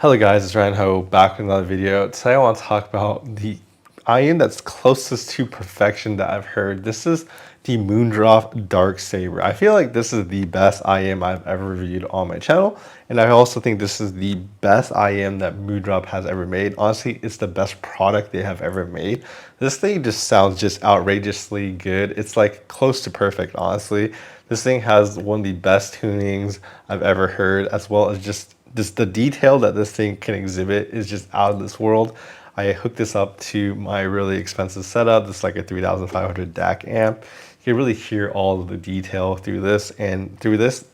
Hello guys, it's Ryan Ho back with another video. Today I want to talk about the IEM that's closest to perfection that I've heard. This is the Moondrop Dark Saber. I feel like this is the best IEM I've ever reviewed on my channel, and I also think this is the best IEM that Moondrop has ever made. Honestly, it's the best product they have ever made. This thing just sounds just outrageously good. It's like close to perfect, honestly. This thing has one of the best tunings I've ever heard, as well as just the detail that this thing can exhibit is just out of this world. I hooked this up to my really expensive setup. This is like a 3500 DAC amp. You can really hear all of the detail through this, and through this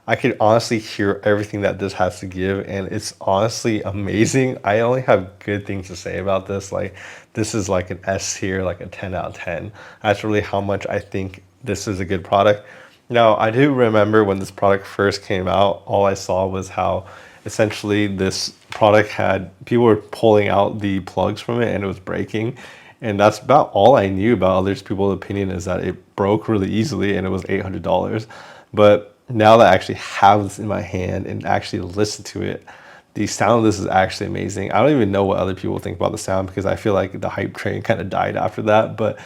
I could honestly hear everything that this has to give, and it's honestly amazing. I only have good things to say about this. Like, this is like an S tier, like a 10 out of 10. That's really how much I think this is a good product. Now, I do remember when this product first came out, all I saw was how essentially this product had, people were pulling out the plugs from it and it was breaking. And that's about all I knew about other people's opinion, is that it broke really easily and it was $800. But now that I actually have this in my hand and actually listen to it, the sound of this is actually amazing. I don't even know what other people think about the sound, because I feel like the hype train kind of died after that. But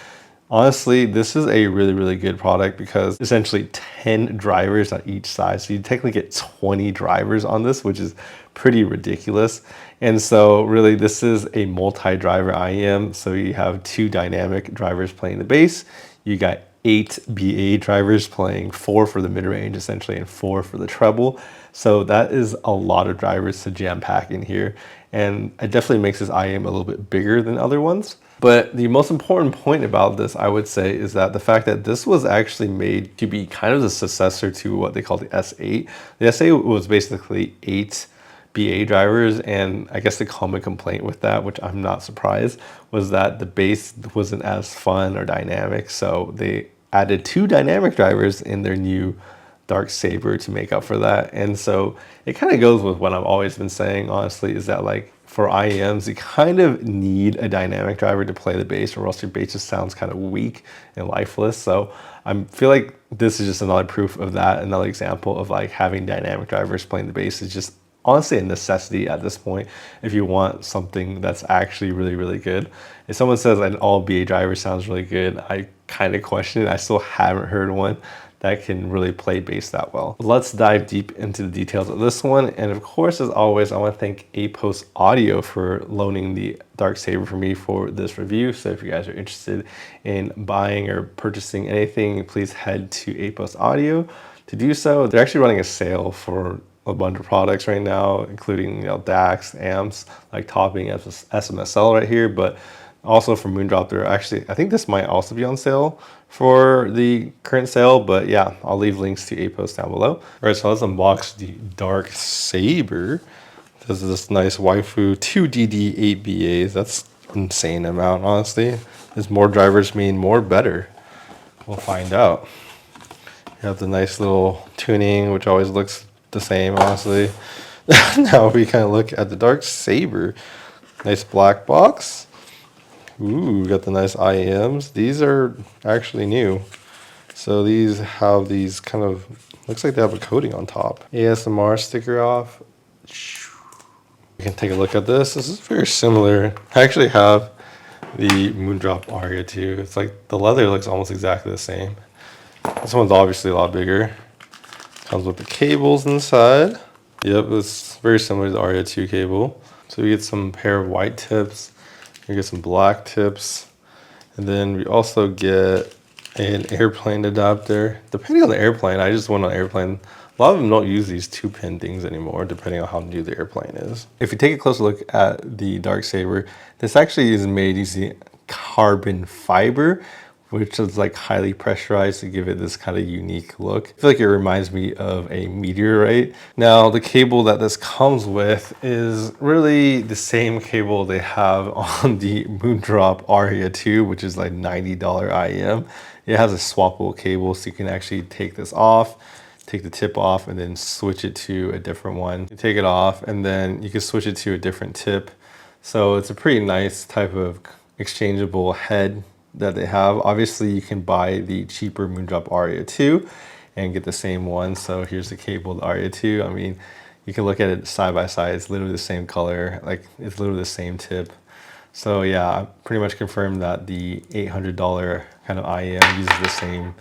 honestly, this is a really good product, because essentially 10 drivers on each side. So you technically get 20 drivers on this, which is pretty ridiculous. And so really this is a multi-driver IEM. So you have 2 dynamic drivers playing the bass. You got 8 BA drivers playing 4 for the mid-range essentially, and 4 for the treble. So that is a lot of drivers to jam pack in here. And it definitely makes this IEM a little bit bigger than other ones. But the most important point about this, I would say, is that the fact that this was actually made to be kind of the successor to what they call the S8. The S8 was basically 8 BA drivers, and I guess the common complaint with that, which I'm not surprised, was that the bass wasn't as fun or dynamic. So they added 2 dynamic drivers in their new Dark Saber to make up for that. And so it kind of goes with what I've always been saying, honestly, is that like for IEMs, you kind of need a dynamic driver to play the bass, or else your bass just sounds kind of weak and lifeless. So I feel like this is just another proof of that, another example of like having dynamic drivers playing the bass is just honestly a necessity at this point if you want something that's actually really good. If someone says an all BA driver sounds really good, I kind of question it. I still haven't heard one that can really play bass that well. Let's dive deep into the details of this one. And of course, as always, I want to thank Apos Audio for loaning the Dark Saber for me for this review. So if you guys are interested in buying or purchasing anything, please head to Apos Audio to do so. They're actually running a sale for a bunch of products right now, including DACs, amps, like topping SMSL right here, but also for Moondrop, they're actually, I think this might also be on sale for the current sale, but yeah, I'll leave links to Apos down below. All right, so let's unbox the Dark Saber. This is this nice waifu 2DD 8 BAs. That's insane amount, honestly. Does more drivers mean more better? We'll find out. You have the nice little tuning, which always looks the same, honestly. Now we kind of look at the Dark Saber. Nice black box. Ooh, got the nice IEMs. These are actually new. So these have these kind of, looks like they have a coating on top. ASMR sticker off. You can take a look at this. This is very similar. I actually have the Moondrop Aria too. It's like the leather looks almost exactly the same. This one's obviously a lot bigger. Comes with the cables inside. Yep, it's very similar to the Aria 2 cable. So we get some pair of white tips. We get some black tips, and then we also get an airplane adapter. Depending on the airplane, I just went on airplane. A lot of them don't use these 2-pin things anymore, depending on how new the airplane is. If you take a closer look at the Dark Saber, this actually is made using carbon fiber, which is like highly pressurized to give it this kind of unique look. I feel like it reminds me of a meteorite. Now, the cable that this comes with is really the same cable they have on the Moondrop Aria 2, which is like $90 IEM. It has a swappable cable, so you can actually take this off, take the tip off, and then switch it to a different one. You take it off, and then you can switch it to a different tip. So it's a pretty nice type of exchangeable head that they have. Obviously, you can buy the cheaper Moondrop Aria 2 and get the same one. So here's the cable, the Aria 2. I mean, You can look at it side by side. It's literally the same color. Like it's literally the same tip. So yeah, I pretty much confirmed that the $800 kind of IEM uses the same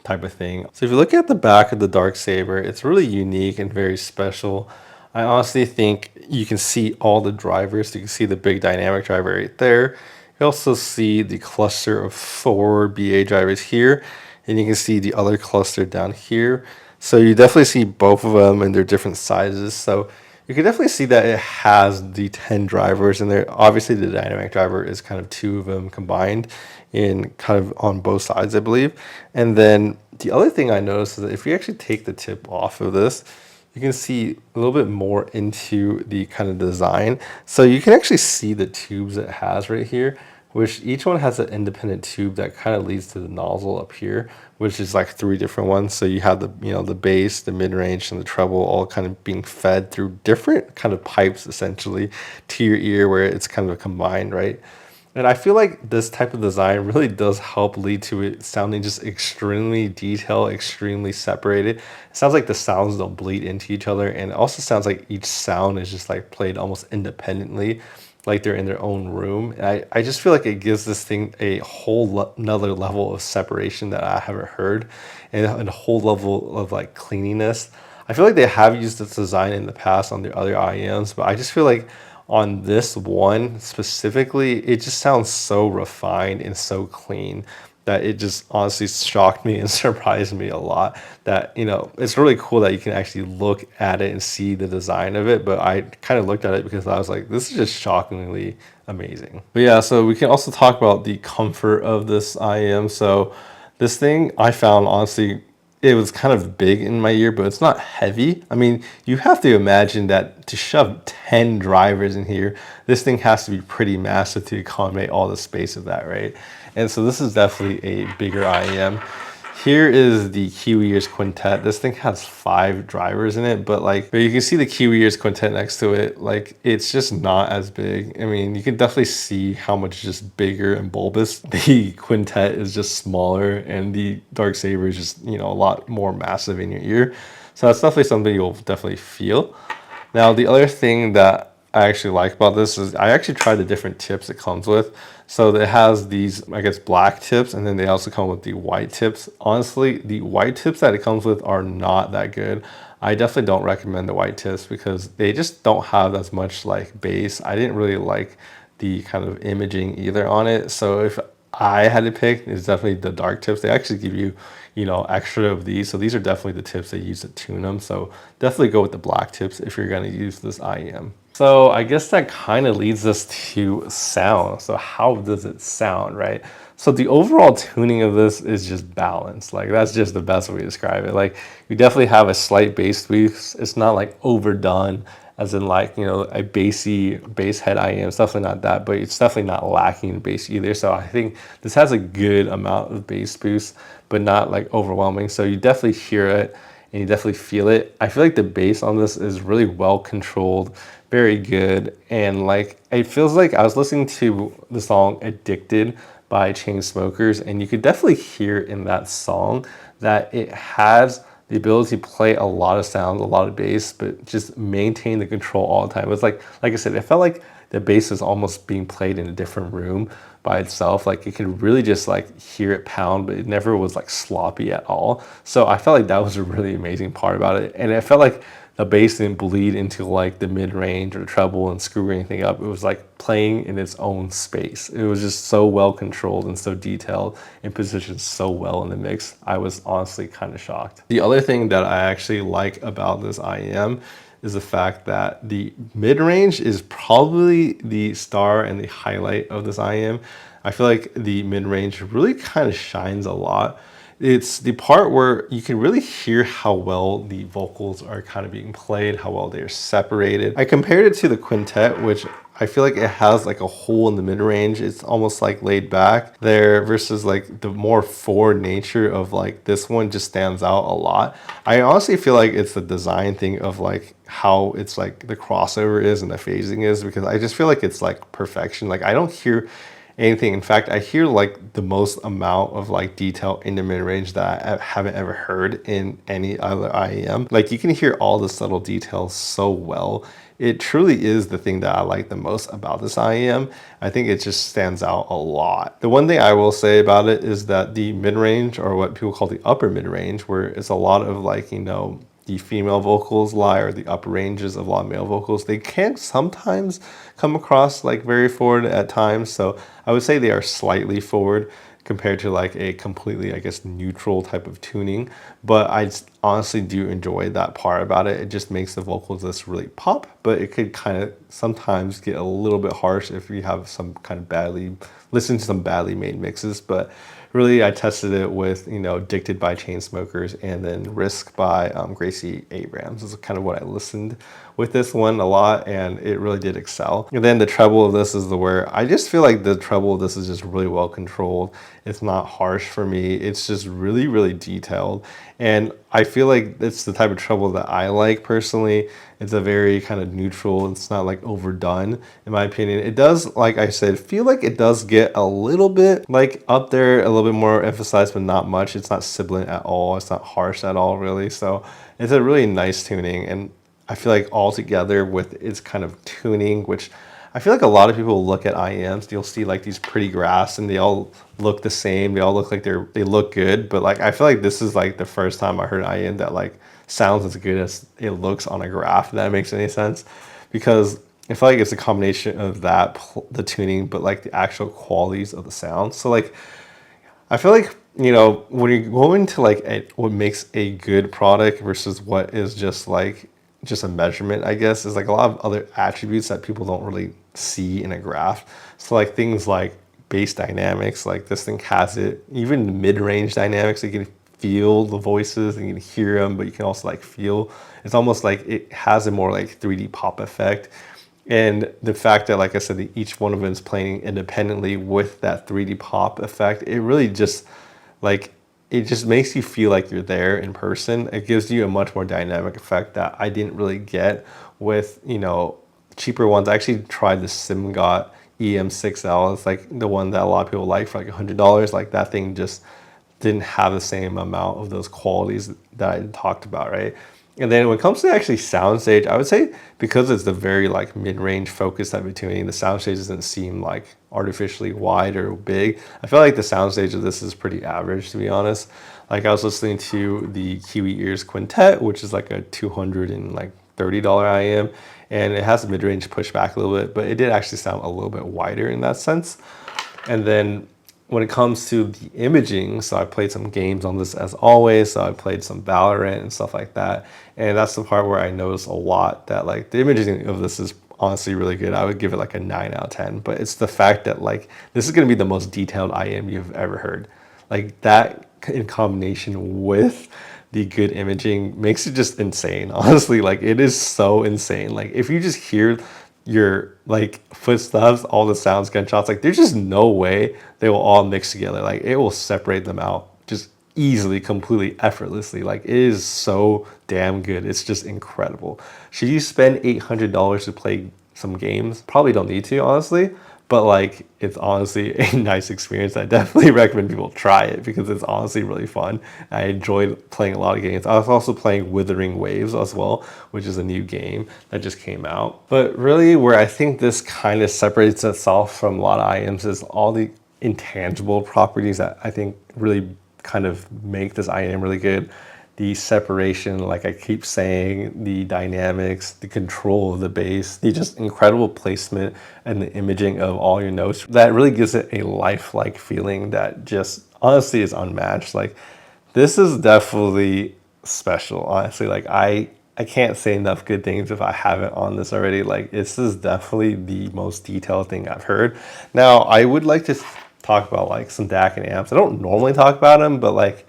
type of thing. So if you look at the back of the Dark Saber, it's really unique and very special. I honestly think you can see all the drivers. You can see the big dynamic driver right there. You also see the cluster of 4 BA drivers here, and you can see the other cluster down here. So you definitely see both of them and their different sizes. So you can definitely see that it has the 10 drivers in there. Obviously the dynamic driver is kind of 2 of them combined in kind of on both sides, I believe. And then the other thing I noticed is that if you actually take the tip off of this, you can see a little bit more into the kind of design. So you can actually see the tubes it has right here, which each one has an independent tube that kind of leads to the nozzle up here, which is like 3 different ones. So you have the, you know, the bass, the mid-range, and the treble all kind of being fed through different kind of pipes essentially to your ear, where it's kind of combined, right? And I feel like this type of design really does help lead to it sounding just extremely detailed, extremely separated. It sounds like the sounds don't bleed into each other, and it also sounds like each sound is just like played almost independently, like they're in their own room. And I just feel like it gives this thing a whole another level of separation that I haven't heard, and a whole level of like cleanliness. I feel like they have used this design in the past on their other IEMs, but I just feel like on this one specifically, it just sounds so refined and so clean that it just honestly shocked me and surprised me a lot. That, you know, it's really cool that you can actually look at it and see the design of it, but I kind of looked at it because I was like, this is just shockingly amazing. But yeah, so we can also talk about the comfort of this IEM. So this thing I found, honestly, it was kind of big in my ear, but it's not heavy. I mean, you have to imagine that to shove 10 drivers in here, this thing has to be pretty massive to accommodate all the space of that, right? And so this is definitely a bigger IEM. Here is the Kiwi Ears Quintet. This thing has 5 drivers in it, but like you can see the Kiwi Ears Quintet next to it. Like it's just not as big. I mean, you can definitely see how much just bigger and bulbous. The Quintet is just smaller, and the Dark Saber is just, you know, a lot more massive in your ear. So that's definitely something you'll definitely feel. Now, the other thing that I actually like about this is I actually tried the different tips it comes with. So it has these, I guess, black tips, and then they also come with the white tips. Honestly, the white tips that it comes with are not that good. I definitely don't recommend the white tips because they just don't have as much like bass. I didn't really like the kind of imaging either on it. So if I had to pick, it's definitely the dark tips. They actually give you, you know, extra of these. So these are definitely the tips they use to tune them. So definitely go with the black tips if you're going to use this IEM. So I guess that kind of leads us to sound. So how does it sound, right? So the overall tuning of this is just balanced. Like that's just the best way to describe it. Like you definitely have a slight bass boost. It's not like overdone as in like, you know, a bassy bass head IEM. It's definitely not that, but it's definitely not lacking in bass either. So I think this has a good amount of bass boost, but not like overwhelming. So you definitely hear it and you definitely feel it. I feel like the bass on this is really well controlled, very good. And like, it feels like I was listening to the song Addicted by Chainsmokers, and you could definitely hear in that song that it has the ability to play a lot of sounds, a lot of bass, but just maintain the control all the time. It was like I said, it felt like the bass was almost being played in a different room by itself. Like you could really just like hear it pound, but it never was like sloppy at all. So I felt like that was a really amazing part about it. And it felt like the bass didn't bleed into like the mid-range or the treble and screw anything up. It was like playing in its own space. It was just so well controlled and so detailed and positioned so well in the mix. I was honestly kind of shocked. The other thing that I actually like about this IEM is the fact that the mid-range is probably the star and the highlight of this IEM. I feel like the mid-range really kind of shines a lot. It's the part where you can really hear how well the vocals are kind of being played, how well they're separated. I compared it to the quintet, which I feel like it has like a hole in the mid-range. It's almost like laid back there versus like the more forward nature of like this one just stands out a lot. I honestly feel like it's the design thing of like how it's like the crossover is and the phasing is, because I just feel like it's like perfection. Like I don't hear anything. In fact, I hear like the most amount of like detail in the mid-range that I haven't ever heard in any other IEM. Like you can hear all the subtle details so well. It truly is the thing that I like the most about this IEM. I think it just stands out a lot. The one thing I will say about it is that the mid-range, or what people call the upper mid-range, where it's a lot of like, you know, the female vocals lie, or the upper ranges of a lot of male vocals, they can sometimes come across like very forward at times. So I would say they are slightly forward compared to like a completely, I guess, neutral type of tuning. But I honestly do enjoy that part about it. It just makes the vocals just really pop, but it could kind of sometimes get a little bit harsh if you have some kind of listen to some badly made mixes. But really, I tested it with, you know, Addicted by Chainsmokers and then Risk by Gracie Abrams. This is kind of what I listened with this one a lot, and it really did excel. And then the treble of this is where I just feel like the treble of this is just really well controlled. It's not harsh for me. It's just really, really detailed. And I feel like it's the type of treble that I like personally. It's a very kind of neutral. It's not like overdone, in my opinion. It does, like I said, feel like it does get a little bit like up there, a little bit more emphasized, but not much. It's not sibilant at all. It's not harsh at all, really. So it's a really nice tuning. And I feel like all together with its kind of tuning, which I feel like a lot of people look at IEMs, you'll see like these pretty graphs and they all look the same. They all look like they look good. But like, I feel like this is like the first time I heard an IEM that like sounds as good as it looks on a graph, if that makes any sense. Because I feel like it's a combination of that, the tuning, but like the actual qualities of the sound. So like, I feel like, you know, when you go into like what makes a good product versus what is just like, just a measurement, I guess, is like a lot of other attributes that people don't really see in a graph. So like things like bass dynamics, like this thing has it, even mid-range dynamics, you can feel the voices and you can hear them, but you can also like feel, it's almost like it has a more like 3D pop effect. And the fact that, like I said, each one of them is playing independently with that 3D pop effect, it really just like, it just makes you feel like you're there in person. It gives you a much more dynamic effect that I didn't really get with, you know, cheaper ones. I actually tried the SimGot EM6L. It's like the one that a lot of people like for like $100. Like that thing just didn't have the same amount of those qualities that I talked about, right? And then when it comes to actually soundstage, I would say because it's the very like mid-range focus type of tuning, the soundstage doesn't seem like artificially wide or big. I feel like the soundstage of this is pretty average, to be honest. Like I was listening to the Kiwi Ears Quintet, which is like a $230 IEM, and it has a mid-range pushback a little bit, but it did actually sound a little bit wider in that sense. And then when it comes to the imaging, so I played some games on this as always. So I played some Valorant and stuff like that. And that's the part where I noticed a lot that like the imaging of this is honestly really good. I would give it like a 9 out of 10, but it's the fact that like, this is going to be the most detailed IEM you've ever heard. Like that in combination with the good imaging makes it just insane. Honestly, like it is so insane. Like if you just hear your like footsteps, all the sounds, gunshots, like there's just no way they will all mix together. Like it will separate them out just easily, completely, effortlessly. Like it is so damn good. It's just incredible. Should you spend $800 to play some games? Probably don't need to, honestly. But like, it's honestly a nice experience. I definitely recommend people try it because it's honestly really fun. I enjoyed playing a lot of games. I was also playing Withering Waves as well, which is a new game that just came out. But really where I think this kind of separates itself from a lot of IEMs is all the intangible properties that I think really kind of make this IEM really good. The separation, like I keep saying, the dynamics, the control of the bass, the just incredible placement and the imaging of all your notes. That really gives it a lifelike feeling that just honestly is unmatched. Like this is definitely special, honestly. Like I can't say enough good things if I haven't on this already. Like this is definitely the most detailed thing I've heard. Now I would like to talk about like some DAC and amps. I don't normally talk about them, but like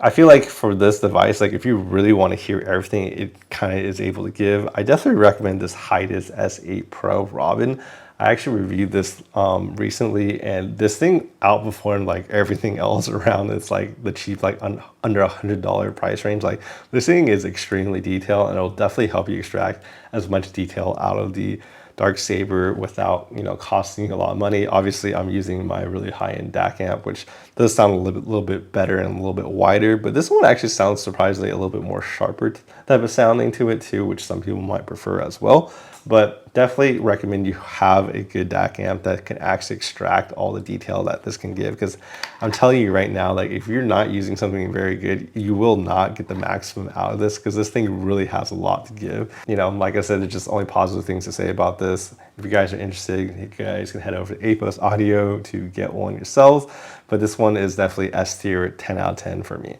I feel like for this device, like if you really want to hear everything it kind of is able to give, I definitely recommend this Hydas S8 Pro Robin. I actually reviewed this recently, and this thing outperformed like everything else around. It's like the cheap, like under $100 price range. Like this thing is extremely detailed, and it'll definitely help you extract as much detail out of the dark Saber without, you know, costing a lot of money. Obviously, I'm using my really high-end DAC amp, which does sound a little bit better and a little bit wider, but this one actually sounds surprisingly a little bit more sharper type of sounding to it too, which some people might prefer as well. But definitely recommend you have a good DAC amp that can actually extract all the detail that this can give, because I'm telling you right now, like if you're not using something very good, you will not get the maximum out of this, because this thing really has a lot to give. You know, like I said, there's just only positive things to say about this. If you guys are interested, you guys can head over to Audiophile Audio to get one yourselves. But this one is definitely S tier, 10 out of 10 for me.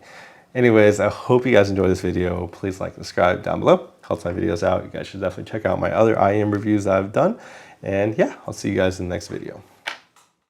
Anyways, I hope you guys enjoyed this video. Please like and subscribe down below. Helps my videos out. You guys should definitely check out my other IEM reviews that I've done. And yeah, I'll see you guys in the next video.